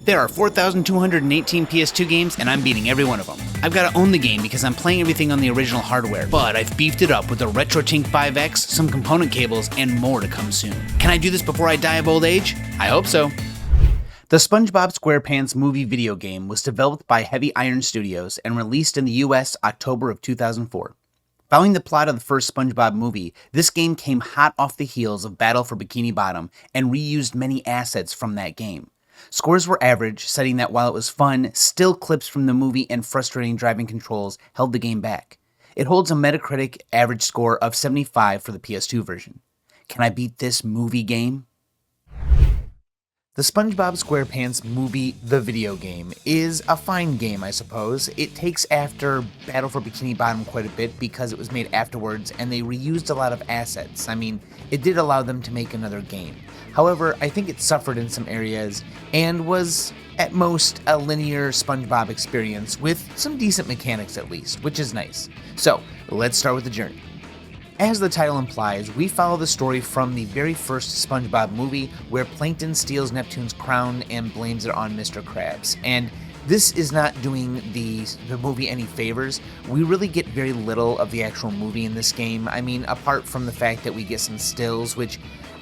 There are 4,218 PS2 games, and I'm beating every one of them. I've got to own the game because I'm playing everything on the original hardware, but I've beefed it up with a RetroTink 5X, some component cables, and more to come soon. Can I do this before I die of old age? I hope so. The SpongeBob SquarePants movie video game was developed by Heavy Iron Studios and released in the US October of 2004. Following the plot of the first SpongeBob movie, this game came hot off the heels of Battle for Bikini Bottom and reused many assets from that game. Scores were average, citing that while it was fun, still clips from the movie and frustrating driving controls held the game back. It holds a Metacritic average score of 75 for the PS2 version. Can I beat this movie game? The SpongeBob SquarePants movie, the video game, is a fine game, I suppose. It takes after Battle for Bikini Bottom quite a bit because it was made afterwards and they reused a lot of assets. I mean, it did allow them to make another game. However, I think it suffered in some areas and was, at most, a linear SpongeBob experience with some decent mechanics at least, which is nice. So, let's start with the journey. As the title implies, we follow the story from the very first SpongeBob movie where Plankton steals Neptune's crown and blames it on Mr. Krabs. And this is not doing the movie any favors. We really get very little of the actual movie in this game. I mean, apart from the fact that we get some stills, which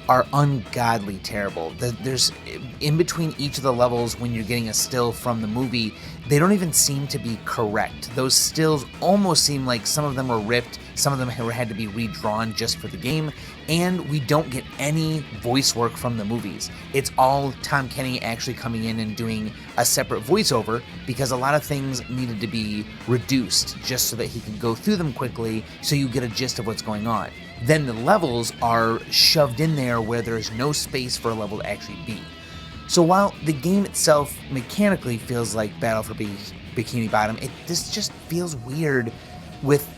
are ungodly terrible. There's in between each of the levels when you're getting a still from the movie, they don't even seem to be correct. Those stills almost seem like some of them were ripped, some of them had to be redrawn just for the game, and we don't get any voice work from the movies. It's all Tom Kenny actually coming in and doing a separate voiceover because a lot of things needed to be reduced just so that he could go through them quickly so you get a gist of what's going on. Then the levels are shoved in there where there's no space for a level to actually be. So while the game itself mechanically feels like Battle for Bikini Bottom, this just feels weird with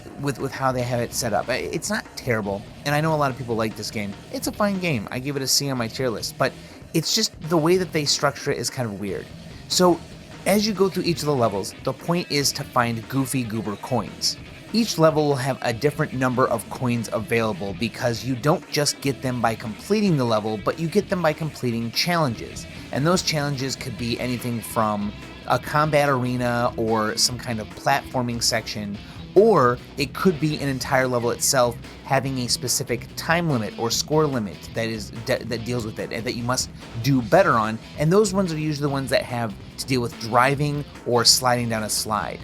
how they have it set up. It's not terrible, and I know a lot of people like this game. It's a fine game. I give it a C on my tier list, but it's just the way that they structure it is kind of weird. So as you go through each of the levels, the point is to find Goofy Goober coins. Each level will have a different number of coins available because you don't just get them by completing the level, but you get them by completing challenges. And those challenges could be anything from a combat arena or some kind of platforming section, or it could be an entire level itself having a specific time limit or score limit that deals with it and that you must do better on. And those ones are usually the ones that have to deal with driving or sliding down a slide.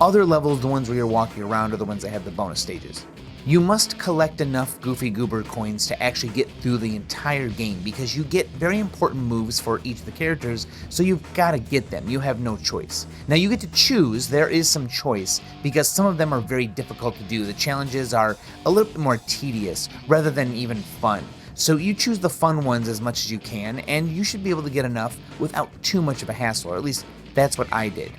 Other levels, the ones where you're walking around, are the ones that have the bonus stages. You must collect enough Goofy Goober coins to actually get through the entire game because you get very important moves for each of the characters, so you've got to get them. You have no choice. Now you get to choose. There is some choice because some of them are very difficult to do. The challenges are a little bit more tedious rather than even fun. So you choose the fun ones as much as you can, and you should be able to get enough without too much of a hassle, or at least that's what I did.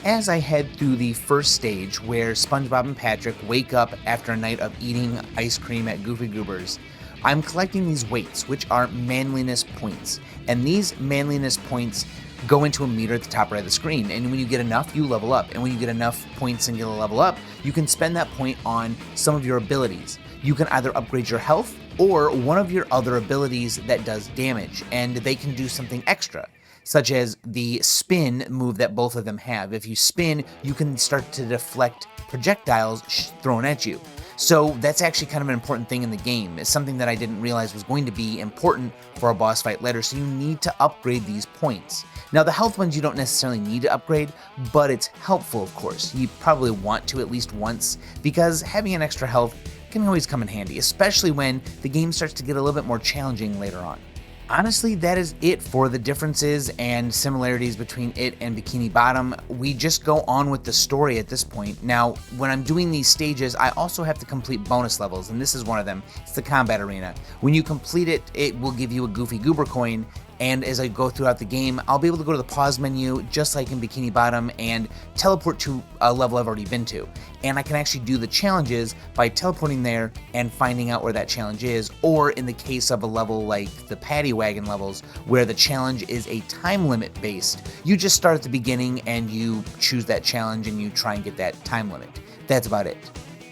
As I head through the first stage where SpongeBob and Patrick wake up after a night of eating ice cream at Goofy Goober's, I'm collecting these weights, which are manliness points. And these manliness points go into a meter at the top right of the screen. And when you get enough, you level up. And when you get enough points and get a level up, you can spend that point on some of your abilities. You can either upgrade your health or one of your other abilities that does damage, and they can do something extra, such as the spin move that both of them have. If you spin, you can start to deflect projectiles thrown at you. So that's actually kind of an important thing in the game. It's something that I didn't realize was going to be important for a boss fight later, so you need to upgrade these points. Now the health ones you don't necessarily need to upgrade, but it's helpful of course. You probably want to at least once, because having an extra health can always come in handy, especially when the game starts to get a little bit more challenging later on. Honestly, that is it for the differences and similarities between it and Bikini Bottom. We just go on with the story at this point. Now, when I'm doing these stages, I also have to complete bonus levels, and this is one of them. It's the combat arena. When you complete it, it will give you a Goofy Goober coin, and as I go throughout the game, I'll be able to go to the pause menu, just like in Bikini Bottom, and teleport to a level I've already been to. And I can actually do the challenges by teleporting there and finding out where that challenge is, or in the case of a level like the Paddy Wagon levels, where the challenge is a time limit based, you just start at the beginning and you choose that challenge and you try and get that time limit. That's about it.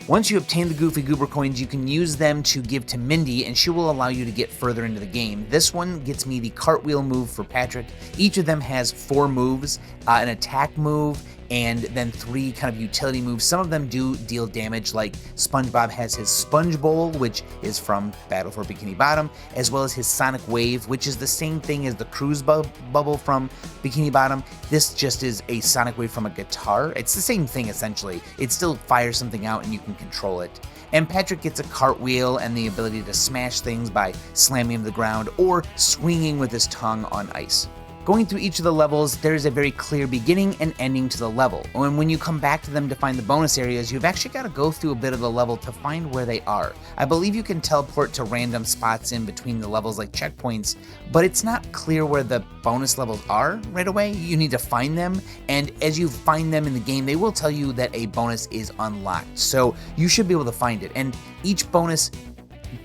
Once you obtain the Goofy Goober coins, you can use them to give to Mindy, and she will allow you to get further into the game. This one gets me the cartwheel move for Patrick. Each of them has 4 moves, an attack move, and then 3 kind of utility moves. Some of them do deal damage, like SpongeBob has his Sponge Bowl, which is from Battle for Bikini Bottom, as well as his Sonic Wave, which is the same thing as the Cruise Bubble from Bikini Bottom. This just is a Sonic Wave from a guitar. It's the same thing, essentially. It still fires something out and you can control it. And Patrick gets a cartwheel and the ability to smash things by slamming him to the ground or swinging with his tongue on ice. Going through each of the levels, there's a very clear beginning and ending to the level. And when you come back to them to find the bonus areas, you've actually got to go through a bit of the level to find where they are. I believe you can teleport to random spots in between the levels like checkpoints, but it's not clear where the bonus levels are right away. You need to find them, and as you find them in the game, they will tell you that a bonus is unlocked. So you should be able to find it, and each bonus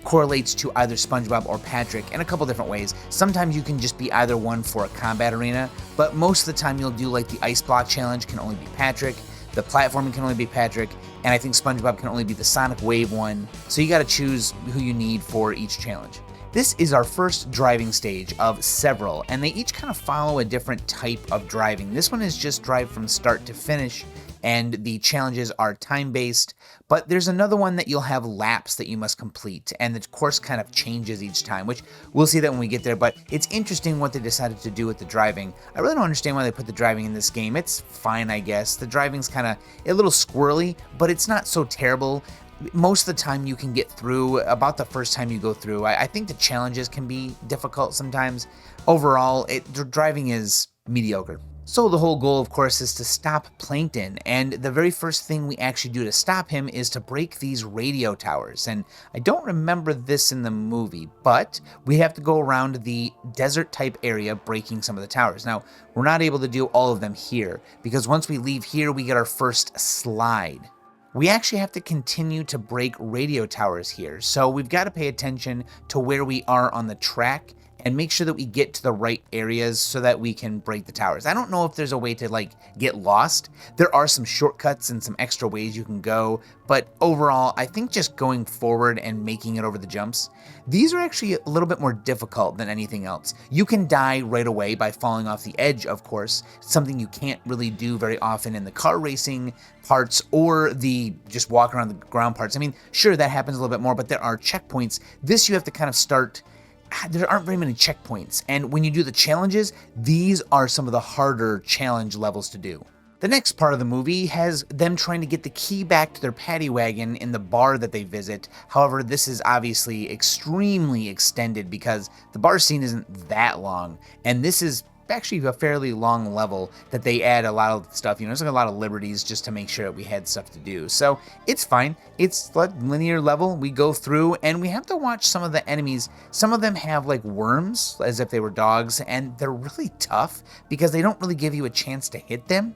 correlates to either SpongeBob or Patrick in a couple different ways. Sometimes you can just be either one for a combat arena, but most of the time you'll do like the ice block challenge can only be Patrick, the platforming can only be Patrick, and I think SpongeBob can only be the Sonic Wave one, so you gotta choose who you need for each challenge. This is our first driving stage of several, and they each kind of follow a different type of driving. This one is just drive from start to finish, and the challenges are time-based, but there's another one that you'll have laps that you must complete, and the course kind of changes each time, which we'll see that when we get there, but it's interesting what they decided to do with the driving. I really don't understand why they put the driving in this game. It's fine, I guess. The driving's kind of a little squirrely, but it's not so terrible. Most of the time you can get through about the first time you go through. I think the challenges can be difficult sometimes. Overall, the driving is mediocre. So the whole goal, of course, is to stop Plankton, and the very first thing we actually do to stop him is to break these radio towers. And I don't remember this in the movie, but we have to go around the desert type area breaking some of the towers. Now, we're not able to do all of them here, because once we leave here, we get our first slide. We actually have to continue to break radio towers here, so we've got to pay attention to where we are on the track and make sure that we get to the right areas so that we can break the towers. I don't know if there's a way to get lost. There are some shortcuts and some extra ways you can go, but overall, I think just going forward and making it over the jumps, these are actually a little bit more difficult than anything else. You can die right away by falling off the edge, of course, something you can't really do very often in the car racing parts or the just walk around the ground parts. I mean, sure, that happens a little bit more, but there are checkpoints. This you have to kind of start. There aren't very many checkpoints, and when you do the challenges, these are some of the harder challenge levels to do. The next part of the movie has them trying to get the key back to their paddy wagon in the bar that they visit. However, this is obviously extremely extended because the bar scene isn't that long, and this is actually a fairly long level that they add a lot of stuff. There's a lot of liberties just to make sure that we had stuff to do. So it's fine. It's a linear level. We go through and we have to watch some of the enemies. Some of them have worms as if they were dogs, and they're really tough because they don't really give you a chance to hit them.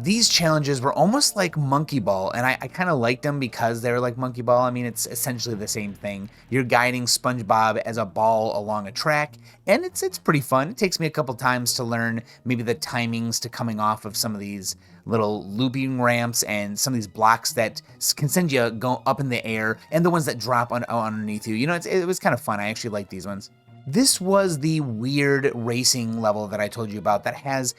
These challenges were almost like Monkey Ball, and I kind of liked them because they're like Monkey Ball. I mean, it's essentially the same thing. You're guiding SpongeBob as a ball along a track, and it's pretty fun. It takes me a couple times to learn maybe the timings to coming off of some of these little looping ramps and some of these blocks that can send you go up in the air, and the ones that drop underneath you. It was kind of fun. I actually like these ones. This was the weird racing level that I told you about that has...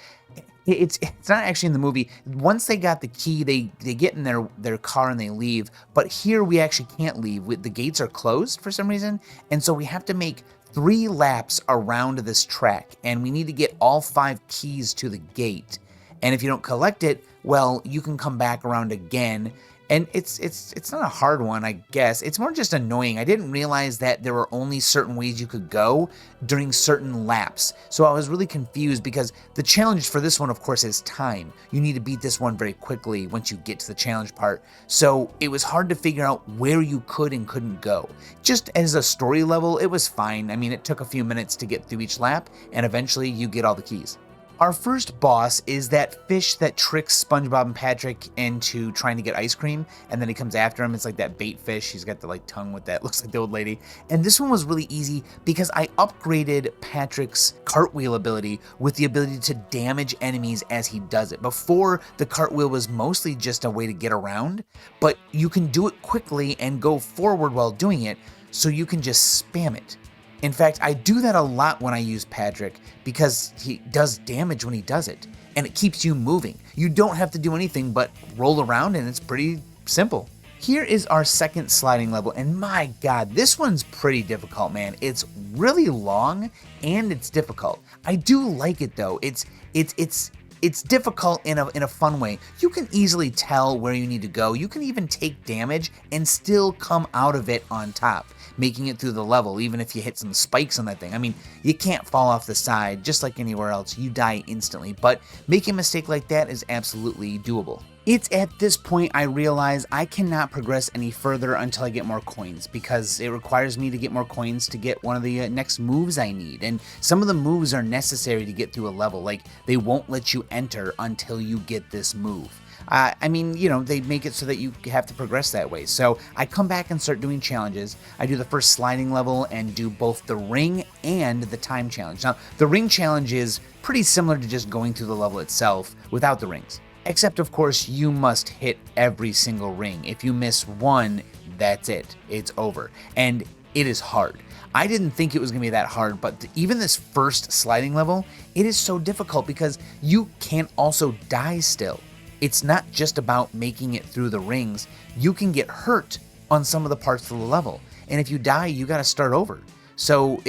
It's not actually in the movie. Once they got the key, they get in their car and they leave. But here we actually can't leave. The gates are closed for some reason. And so we have to make 3 laps around this track. And we need to get all 5 keys to the gate. And if you don't collect it, well, you can come back around again. And it's not a hard one, I guess. It's more just annoying. I didn't realize that there were only certain ways you could go during certain laps. So I was really confused because the challenge for this one, of course, is time. You need to beat this one very quickly once you get to the challenge part. So it was hard to figure out where you could and couldn't go. Just as a story level, it was fine. I mean, it took a few minutes to get through each lap, and eventually you get all the keys. Our first boss is that fish that tricks SpongeBob and Patrick into trying to get ice cream, and then he comes after him. It's like that bait fish. He's got the like tongue with that, looks like the old lady. And this one was really easy because I upgraded Patrick's cartwheel ability with the ability to damage enemies as he does it. Before, the cartwheel was mostly just a way to get around, but you can do it quickly and go forward while doing it, so you can just spam it. In fact, I do that a lot when I use Patrick because he does damage when he does it, and it keeps you moving. You don't have to do anything but roll around, and it's pretty simple. Here is our second sliding level, and my god, this one's pretty difficult, man. It's really long, and it's difficult. I do like it though. It's difficult in a fun way. You can easily tell where you need to go. You can even take damage and still come out of it on top, making it through the level, even if you hit some spikes on that thing. I mean, you can't fall off the side, just like anywhere else. You die instantly, but making a mistake like that is absolutely doable. It's at this point I realize I cannot progress any further until I get more coins, because it requires me to get more coins to get one of the next moves I need, and some of the moves are necessary to get through a level, like they won't let you enter until you get this move. I mean, you know, they make it so that you have to progress that way. So I come back and start doing challenges. I do the first sliding level and do both the ring and the time challenge. Now, the ring challenge is pretty similar to just going through the level itself without the rings. Except, of course, you must hit every single ring. If you miss one, that's it. It's over. And it is hard. I didn't think it was going to be that hard, but even this first sliding level, it is so difficult because you can also die still. It's not just about making it through the rings. You can get hurt on some of the parts of the level. And if you die, you got to start over. So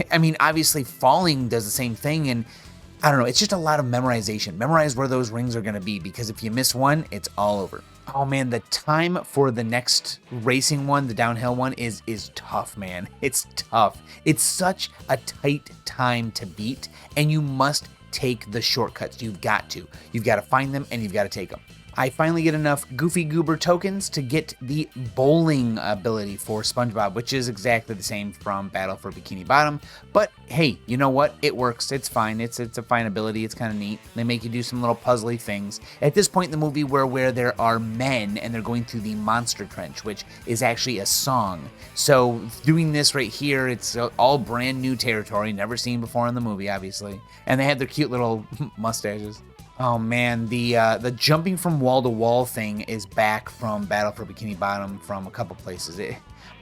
I mean, obviously falling does the same thing, and I don't know, it's just a lot of memorization. Memorize where those rings are going to be, because if you miss one, it's all over. Oh man, the time for the next racing one, the downhill one, is tough, man. It's tough. It's such a tight time to beat, and you must take the shortcuts. You've got to. You've got to find them, and you've got to take them. I finally get enough Goofy Goober tokens to get the bowling ability for SpongeBob, which is exactly the same from Battle for Bikini Bottom. But hey, you know what? It works. It's fine. It's a fine ability. It's kind of neat. They make you do some little puzzly things. At this point in the movie, where there are men and they're going through the Monster Trench, which is actually a song. So doing this right here, it's all brand new territory, never seen before in the movie, obviously. And they had their cute little mustaches. Oh man, the jumping from wall to wall thing is back from Battle for Bikini Bottom from a couple places.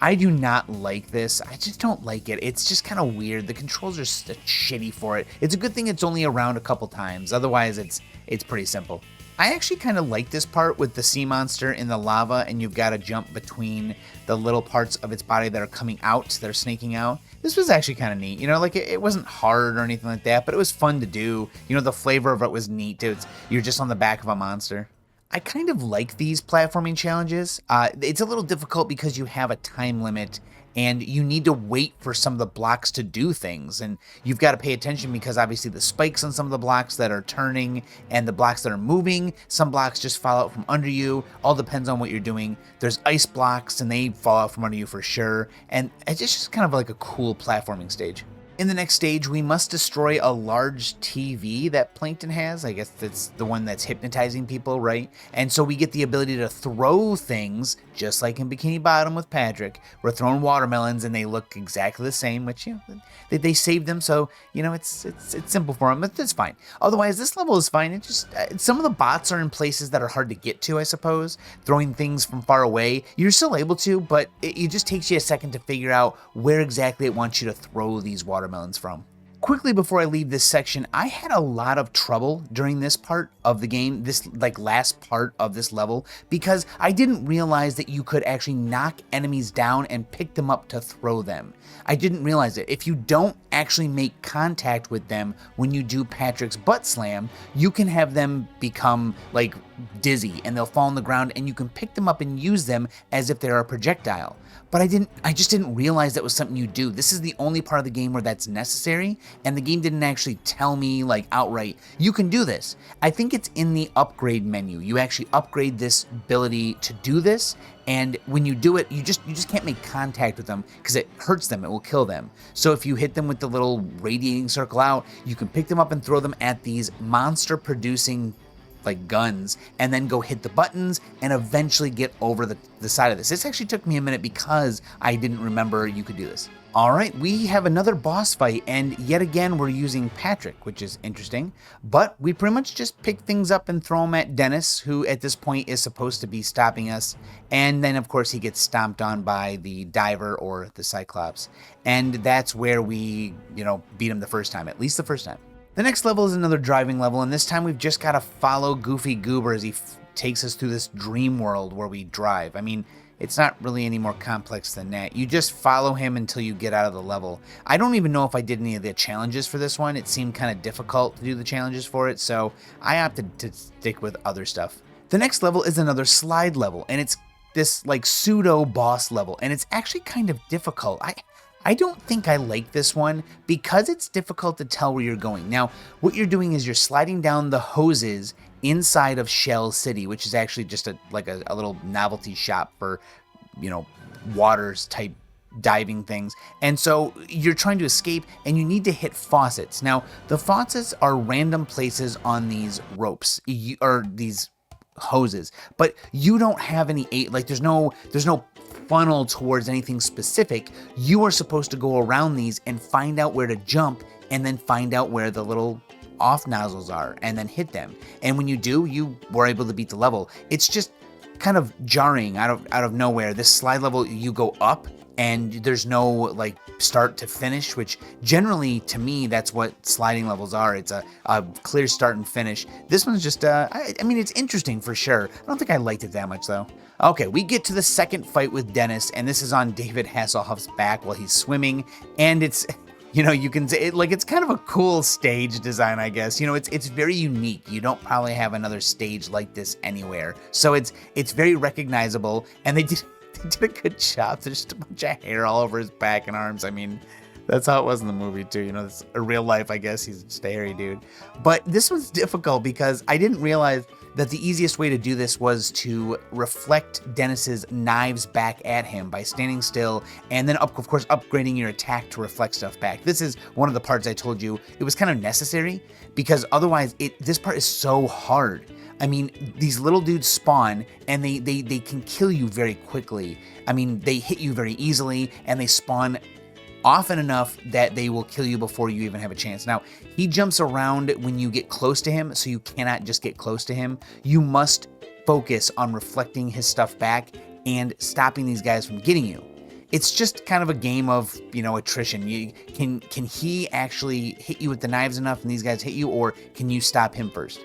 I do not like this. I just don't like it. It's just kind of weird. The controls are shitty for it. It's a good thing it's only around a couple times. Otherwise, it's pretty simple. I actually kind of like this part with the sea monster in the lava, and you've got to jump between the little parts of its body that are coming out, that are snaking out. This was actually kind of neat. You know, like it wasn't hard or anything like that, but it was fun to do. You know, the flavor of it was neat. You're just on the back of a monster. I kind of like these platforming challenges. It's a little difficult because you have a time limit and you need to wait for some of the blocks to do things, and you've got to pay attention because obviously the spikes on some of the blocks that are turning and the blocks that are moving, some blocks just fall out from under you. All depends on what you're doing. There's ice blocks and they fall out from under you for sure, and it's just kind of like a cool platforming stage. In the next stage, we must destroy a large TV that Plankton has. I guess that's the one that's hypnotizing people, right? And so we get the ability to throw things, just like in Bikini Bottom with Patrick. We're throwing watermelons, and they look exactly the same, which, you know, they saved them, so, you know, it's simple for them, but it's fine. Otherwise, this level is fine. It just some of the bots are in places that are hard to get to, I suppose. Throwing things from far away, you're still able to, but it just takes you a second to figure out where exactly it wants you to throw these watermelons from. Quickly before I leave this section, I had a lot of trouble during this part of the game, this like last part of this level, because I didn't realize that you could actually knock enemies down and pick them up to throw them. I didn't realize it. If you don't actually make contact with them when you do Patrick's butt slam, you can have them become like dizzy and they'll fall on the ground, and you can pick them up and use them as if they're a projectile. But I just didn't realize that was something you do. This is the only part of the game where that's necessary, and the game didn't actually tell me like outright, you can do this. I think it's in the upgrade menu. You actually upgrade this ability to do this, and when you do it, you just can't make contact with them because it hurts them, it will kill them. So if you hit them with the little radiating circle out, you can pick them up and throw them at these monster producing like guns, and then go hit the buttons and eventually get over the side of this. This actually took me a minute because I didn't remember you could do this. All right, we have another boss fight, and yet again we're using Patrick, which is interesting, but we pretty much just pick things up and throw them at Dennis, who at this point is supposed to be stopping us, and then of course he gets stomped on by the diver or the Cyclops, and that's where we, beat him the first time, at least the first time. The next level is another driving level, and this time we've just got to follow Goofy Goober as he takes us through this dream world where we drive. I mean, it's not really any more complex than that. You just follow him until you get out of the level. I don't even know if I did any of the challenges for this one. It seemed kind of difficult to do the challenges for it, so I opted to stick with other stuff. The next level is another slide level, and it's this like pseudo boss level, and it's actually kind of difficult. I don't think I like this one because it's difficult to tell where you're going. Now, what you're doing is you're sliding down the hoses inside of Shell City, which is actually just a little novelty shop for, waters type diving things. And so you're trying to escape and you need to hit faucets. Now, the faucets are random places on these ropes or these hoses, but you don't have any there's no funnel towards anything specific. You are supposed to go around these and find out where to jump, and then find out where the little off nozzles are and then hit them. And when you do, you were able to beat the level. It's just kind of jarring out of nowhere. This slide level, you go up and there's no like start to finish, which generally to me that's what sliding levels are. It's a clear start and finish. This one's just I mean, it's interesting for sure. I don't think I liked it that much though. Okay, we get to the second fight with Dennis, and this is on David Hasselhoff's back while he's swimming, and it's you can say it's kind of a cool stage design, I guess. It's very unique. You don't probably have another stage like this anywhere, so it's very recognizable, and they did a good job. There's just a bunch of hair all over his back and arms. I mean, that's how it was in the movie too. It's a real life, I guess. He's just a hairy dude. But this was difficult because I didn't realize that the easiest way to do this was to reflect Dennis's knives back at him by standing still and then, of course, upgrading your attack to reflect stuff back. This is one of the parts I told you it was kind of necessary because otherwise this part is so hard. I mean, these little dudes spawn and they can kill you very quickly. I mean, they hit you very easily and they spawn often enough that they will kill you before you even have a chance. Now, he jumps around when you get close to him, so you cannot just get close to him. You must focus on reflecting his stuff back and stopping these guys from getting you. It's just kind of a game of, attrition. Can he actually hit you with the knives enough and these guys hit you, or can you stop him first?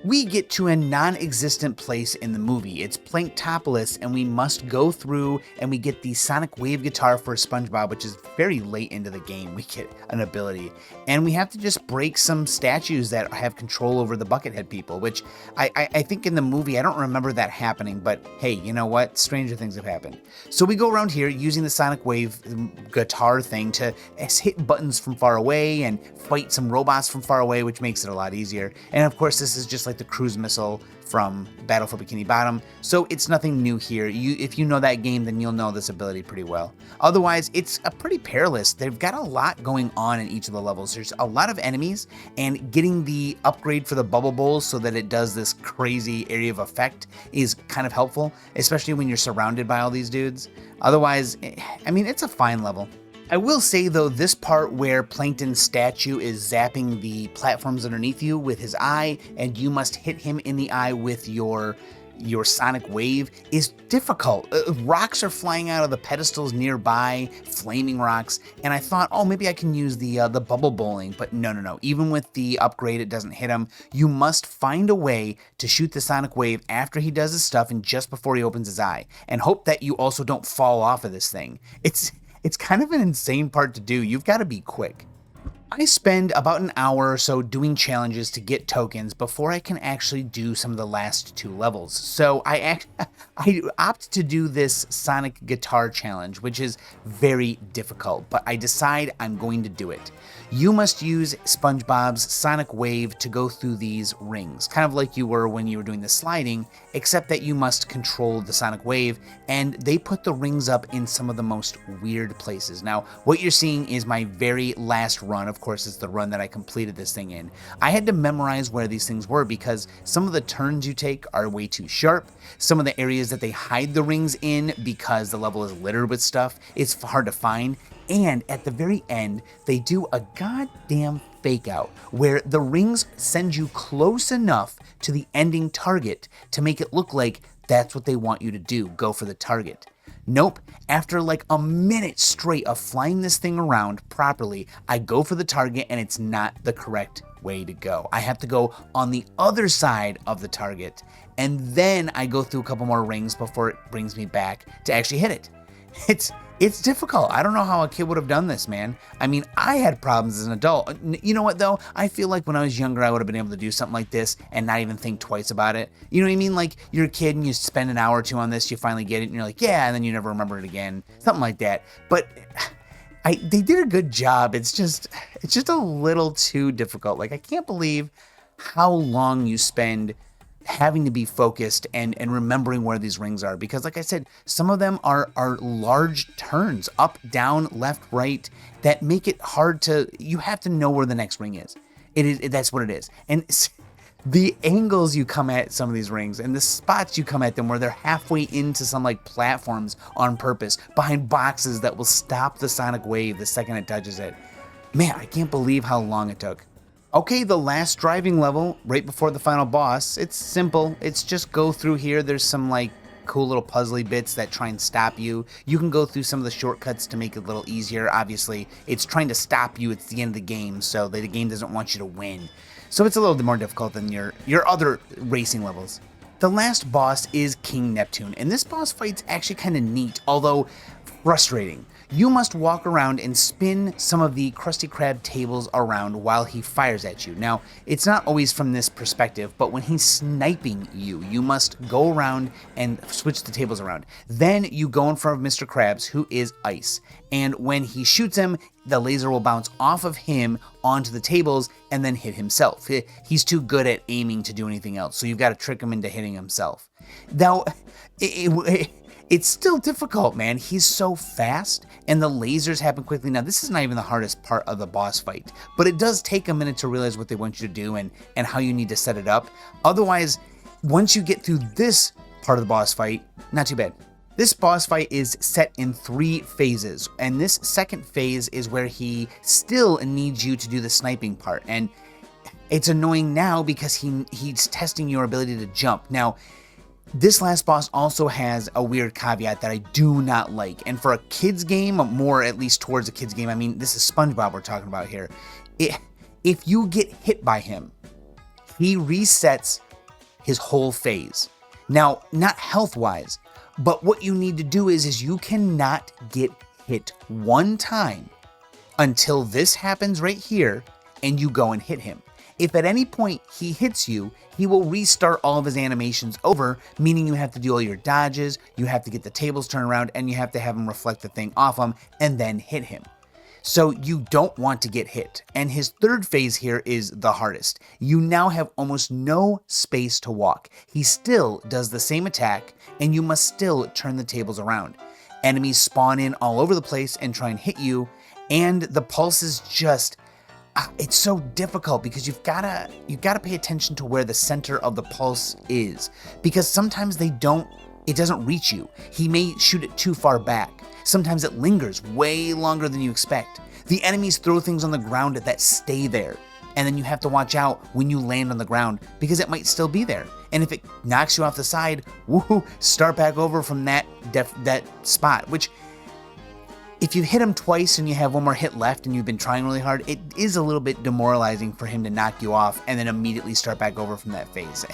We get to a non-existent place in the movie. It's Planktopolis, and we must go through and we get the Sonic Wave guitar for SpongeBob, which is very late into the game. We get an ability, and we have to just break some statues that have control over the Buckethead people, which I think in the movie, I don't remember that happening, but hey, you know what? Stranger things have happened. So we go around here using the Sonic Wave guitar thing to hit buttons from far away and fight some robots from far away, which makes it a lot easier. And of course, this is just like the cruise missile from Battle for Bikini Bottom, so it's nothing new here. If you know that game, then you'll know this ability pretty well. Otherwise, it's a pretty perilous. They've got a lot going on in each of the levels. There's a lot of enemies, and getting the upgrade for the bubble bowls so that it does this crazy area of effect is kind of helpful, especially when you're surrounded by all these dudes. Otherwise, I mean, it's a fine level. I will say though, this part where Plankton's statue is zapping the platforms underneath you with his eye, and you must hit him in the eye with your sonic wave, is difficult. Rocks are flying out of the pedestals nearby, flaming rocks, and I thought, oh, maybe I can use the bubble bowling, but no. Even with the upgrade, it doesn't hit him. You must find a way to shoot the sonic wave after he does his stuff and just before he opens his eye, and hope that you also don't fall off of this thing. It's kind of an insane part to do. You've got to be quick. I spend about an hour or so doing challenges to get tokens before I can actually do some of the last 2 levels. So I opt to do this Sonic Guitar Challenge, which is very difficult, but I decide I'm going to do it. You must use SpongeBob's Sonic Wave to go through these rings, kind of like you were when you were doing the sliding, except that you must control the Sonic Wave, and they put the rings up in some of the most weird places. Now, what you're seeing is my very last run. Of course, it's the run that I completed this thing in. I had to memorize where these things were because some of the turns you take are way too sharp. Some of the areas that they hide the rings in, because the level is littered with stuff, it's hard to find. And at the very end, they do a goddamn fake out where the rings send you close enough to the ending target to make it look like that's what they want you to do, go for the target. Nope, after like a minute straight of flying this thing around properly, I go for the target and it's not the correct way to go. I have to go on the other side of the target, and then I go through a couple more rings before it brings me back to actually hit it. It's difficult. I don't know how a kid would have done this, man. I mean, I had problems as an adult. You know what, though? I feel like when I was younger, I would have been able to do something like this and not even think twice about it. You know what I mean? Like, you're a kid and you spend an hour or two on this, you finally get it, and you're like, yeah, and then you never remember it again. Something like that. But they did a good job. It's just a little too difficult. Like, I can't believe how long you spend having to be focused and remembering where these rings are, because like I said, some of them are large turns, up, down, left, right, that make it hard to, you have to know where the next ring is. That's what it is. And the angles you come at some of these rings and the spots you come at them where they're halfway into some like platforms on purpose, behind boxes that will stop the Sonic Wave the second it touches it. Man, I can't believe how long it took. Okay, the last driving level, right before the final boss, it's simple. It's just go through here. There's some like cool little puzzly bits that try and stop you. You can go through some of the shortcuts to make it a little easier. Obviously, it's trying to stop you. It's the end of the game, so the game doesn't want you to win. So it's a little bit more difficult than your other racing levels. The last boss is King Neptune, and this boss fight's actually kind of neat, although frustrating. You must walk around and spin some of the Krusty Krab tables around while he fires at you. Now, it's not always from this perspective, but when he's sniping you, you must go around and switch the tables around. Then you go in front of Mr. Krabs, who is ice. And when he shoots him, the laser will bounce off of him onto the tables and then hit himself. He's too good at aiming to do anything else, so you've got to trick him into hitting himself. Now, it's still difficult, man. He's so fast, and the lasers happen quickly. Now, this is not even the hardest part of the boss fight, but it does take a minute to realize what they want you to do and how you need to set it up. Otherwise, once you get through this part of the boss fight, not too bad. This boss fight is set in 3 phases, and this second phase is where he still needs you to do the sniping part, and it's annoying now because he's testing your ability to jump. Now, this last boss also has a weird caveat that I do not like. And for a kid's game, more at least towards a kid's game, I mean, this is SpongeBob we're talking about here. If you get hit by him, he resets his whole phase. Now, not health-wise, but what you need to do is you cannot get hit one time until this happens right here and you go and hit him. If at any point he hits you, he will restart all of his animations over, meaning you have to do all your dodges, you have to get the tables turned around, and you have to have him reflect the thing off him and then hit him. So you don't want to get hit. And his third phase here is the hardest. You now have almost no space to walk. He still does the same attack, and you must still turn the tables around. Enemies spawn in all over the place and try and hit you, and the pulses just... it's so difficult because you've gotta pay attention to where the center of the pulse is, because sometimes it doesn't reach you. He may shoot it too far back. Sometimes it lingers way longer than you expect. The enemies throw things on the ground that stay there, and then you have to watch out when you land on the ground because it might still be there. And if it knocks you off the side, woohoo, start back over from that spot, which... if you hit him twice and you have one more hit left and you've been trying really hard, it is a little bit demoralizing for him to knock you off and then immediately start back over from that phase.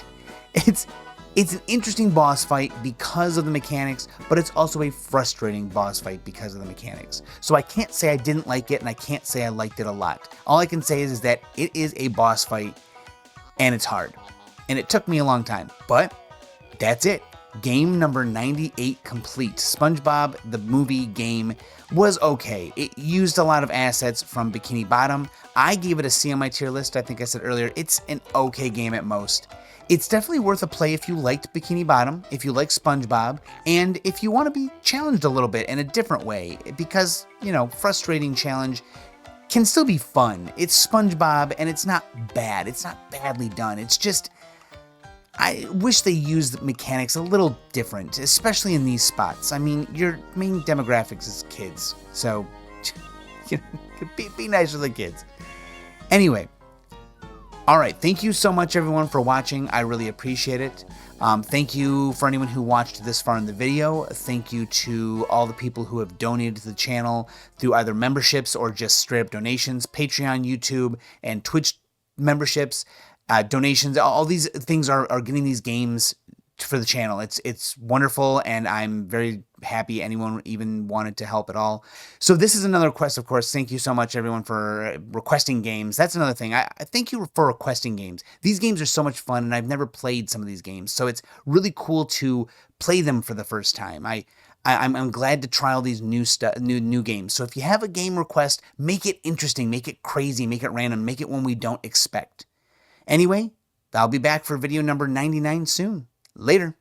It's an interesting boss fight because of the mechanics, but it's also a frustrating boss fight because of the mechanics. So I can't say I didn't like it, and I can't say I liked it a lot. All I can say is that it is a boss fight, and it's hard. And it took me a long time, but that's it. Game number 98 complete. SpongeBob, the movie game, was okay. It used a lot of assets from Bikini Bottom. I gave it a C on my tier list. I think I said earlier, it's an okay game at most. It's definitely worth a play if you liked Bikini Bottom, if you like SpongeBob, and if you want to be challenged a little bit in a different way, because, you know, frustrating challenge can still be fun. It's SpongeBob, and it's not bad. It's not badly done. It's just, I wish they used the mechanics a little different, especially in these spots. I mean, your main demographics is kids, so you know, be nice to the kids. Anyway, all right, thank you so much, everyone, for watching. I really appreciate it. Thank you for anyone who watched this far in the video. Thank you to all the people who have donated to the channel through either memberships or just straight up donations, Patreon, YouTube, and Twitch memberships. Donations, all these things are getting these games for the channel. It's wonderful, and I'm very happy anyone even wanted to help at all. So this is another request, of course. Thank you so much, everyone, for requesting games. That's another thing. I thank you for requesting games. These games are so much fun, and I've never played some of these games, so it's really cool to play them for the first time. I'm glad to try all these new games. So if you have a game request, make it interesting, make it crazy, make it random, make it one we don't expect. Anyway, I'll be back for video number 99 soon. Later.